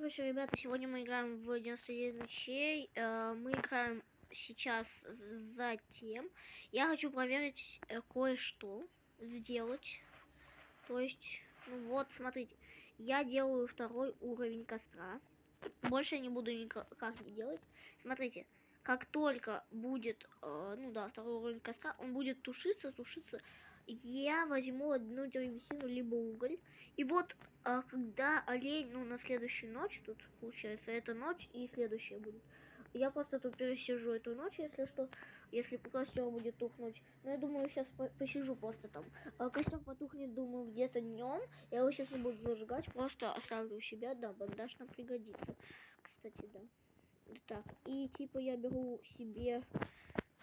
Короче, ребята, сегодня мы играем в 99 ночей. Мы играем сейчас за тем. Я хочу проверить кое-что сделать. То есть, ну вот, смотрите. Я делаю второй уровень костра. Больше я не буду никак не делать. Смотрите, как только будет, ну да, второй уровень костра, он будет тушиться. Я возьму одну древесину, либо уголь. И вот, когда олень, ну, на следующую ночь, тут, получается, эта ночь и следующая будет. Я просто тут пересижу эту ночь, если что, если костер будет тухнуть. Но я думаю, сейчас посижу просто там. Костер потухнет, думаю, где-то днем. Я его сейчас не буду зажигать, просто оставлю у себя, да, бандаж нам пригодится. Кстати, да. Так, и типа я беру себе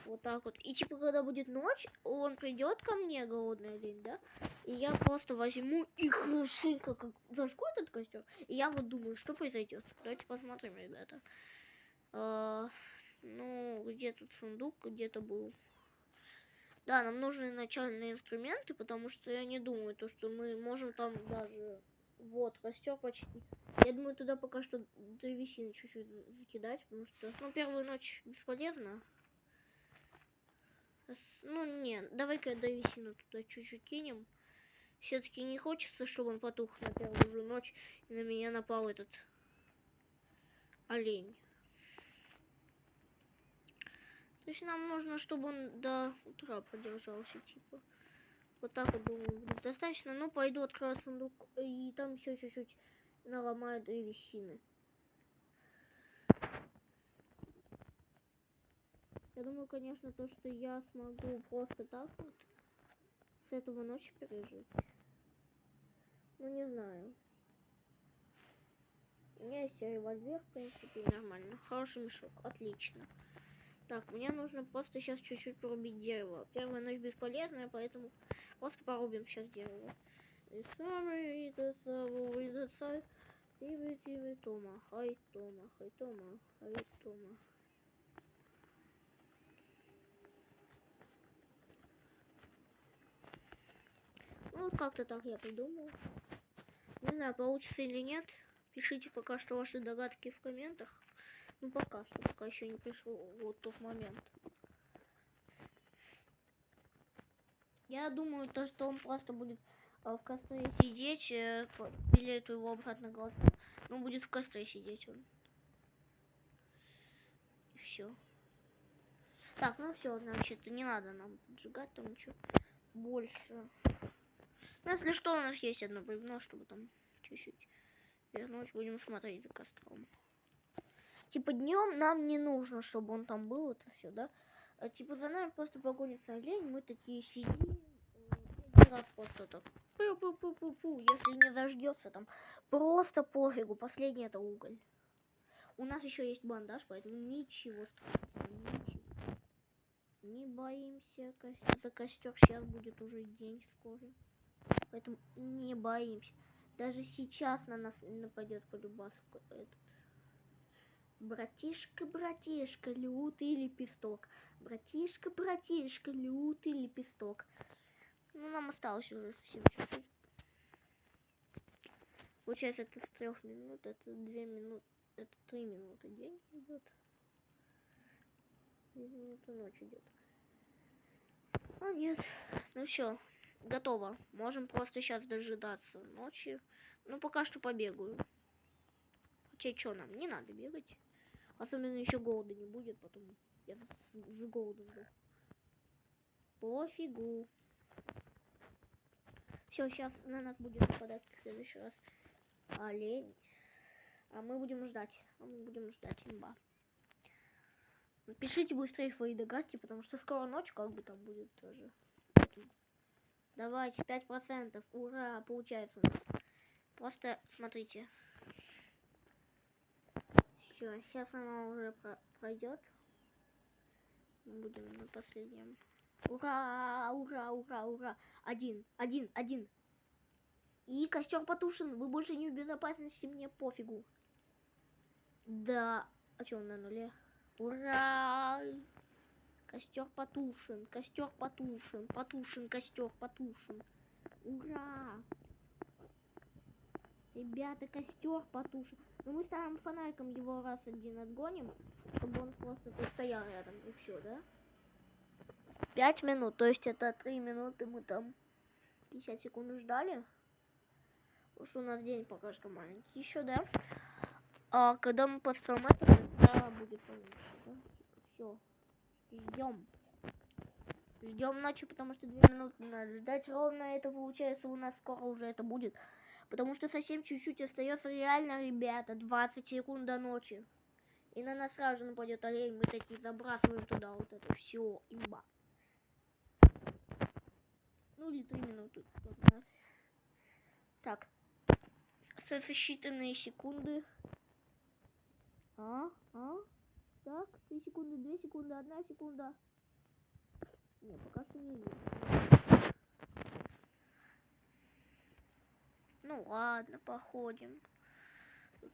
вот так вот. И типа, когда будет ночь, он придет ко мне, голодный олень, да? И я просто возьму и хорошенько как зажгу этот костер. И я вот думаю, что произойдет. Давайте посмотрим, ребята. Ну, где тут сундук, где-то был. Да, нам нужны начальные инструменты, потому что я не думаю, то, что мы можем там даже... Вот, костер почти. Я думаю, туда пока что древесины чуть-чуть закидать, потому что, ну, первую ночь бесполезно. Ну, нет, давай-ка древесину туда чуть-чуть кинем. Все-таки не хочется, чтобы он потух на первую же ночь, и на меня напал этот олень. То есть нам нужно, чтобы он до утра продержался, типа. Вот так вот, думаю, будет достаточно. Ну, пойду открывать сундук, и там еще чуть-чуть наломаю древесины. Я думаю, конечно, то, что я смогу просто так вот с этого ночи пережить. Ну, не знаю. У меня есть револьвер, в принципе, нормально. Хороший мешок, отлично. Так, мне нужно просто сейчас чуть-чуть порубить дерево. Первая ночь бесполезная, поэтому просто порубим сейчас дерево. И самый, Тома, хай Тома, хай Тома, хай Тома. Ну, вот как-то так я придумал. Не знаю, получится или нет. Пишите пока что ваши догадки в комментах. Ну, пока что, пока еще не пришел вот тот момент. Я думаю, то, что он просто будет в костре сидеть, или это его обратно голоса. Ну, будет в костре сидеть он. И все. Так, ну все, значит, не надо нам поджигать там ничего больше. Ну, если что, у нас есть одно бревно, чтобы там чуть-чуть вернуть. Будем смотреть за костром. Типа днем нам не нужно, чтобы он там был, это все, да? Типа за нами просто погонится олень, мы такие сидим. Один раз просто так. Пу-пу-пу-пу-пу. Если не заждется там, просто пофигу. Последний это уголь. У нас еще есть бандаж, поэтому ничего страшного. Ничего. Не боимся за костер. Сейчас будет уже день скоро. Поэтому не боимся. Даже сейчас на нас нападет полюбас этот. Братишка, братишка, лютый лепесток. Братишка, братишка, лютый лепесток. Ну, нам осталось уже совсем чуть-чуть. Получается, это с 3 минут, это 2 минуты, это 3 минуты день идет. 2 минуты ночь идет. А нет. Ну все, готово. Можем просто сейчас дожидаться ночи. Ну, пока что побегаю. Хотя что нам, не надо бегать. Особенно еще голода не будет, потом я с голодом был. Пофигу. Все, сейчас на нас будет нападать в следующий раз олень. А мы будем ждать. Имба. Пишите быстрее свои догадки, потому что скоро ночь как бы там будет тоже. Давайте, 5%. Ура, получается у нас. Просто смотрите. Все, сейчас она уже пройдет. Мы будем на последнем. Ура, ура, ура, ура. Один. И костер потушен. Вы больше не в безопасности, мне пофигу. Да. А что он на нуле? Ура! Костер потушен. Костер потушен. Потушен костер, потушен. Ура! Ребята, костер потушен. Но мы фонариком, фонариком его раз один отгоним, чтобы он просто тут стоял рядом, и все, да? 5 минут, то есть это 3 минуты мы там 50 секунд ждали. Потому что у нас день пока что маленький еще, да? А когда мы построим это, тогда будет поменьше, да? Все, ждем. Ждем ночи, потому что 2 минуты надо ждать. Ровно это получается у нас скоро уже это будет. Потому что совсем чуть-чуть остается. Реально, ребята, 20 секунд до ночи. И на нас сразу же нападет олень. Мы такие забрасываем туда вот это все. Имба. Ну или 3 минуты. Так. Считанные секунды. Так, 3 секунды, 2 секунды, 1 секунда. Не, пока что не видно. Ну ладно, походим. Тут.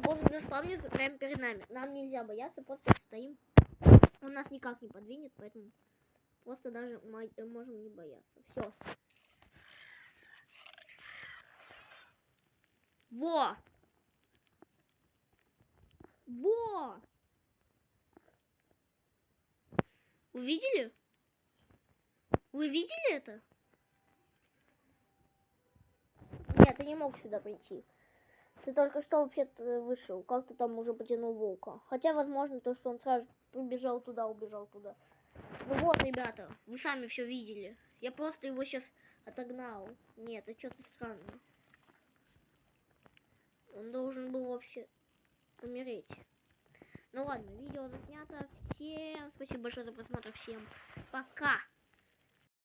Бомб заспавнится прямо перед нами. Нам нельзя бояться, просто стоим. Он нас никак не подвинет, поэтому просто даже можем не бояться. Все. Во! Во! Увидели? Вы видели это? Нет, ты не мог сюда прийти. Ты только что вообще-то вышел. Как ты там уже потянул волка? Хотя, возможно, то, что он сразу убежал туда. Ну вот, ребята, вы сами все видели. Я просто его сейчас отогнал. Нет, это что-то странное. Он должен был вообще умереть. Ну ладно, видео заснято. Всем спасибо большое за просмотр. Всем пока.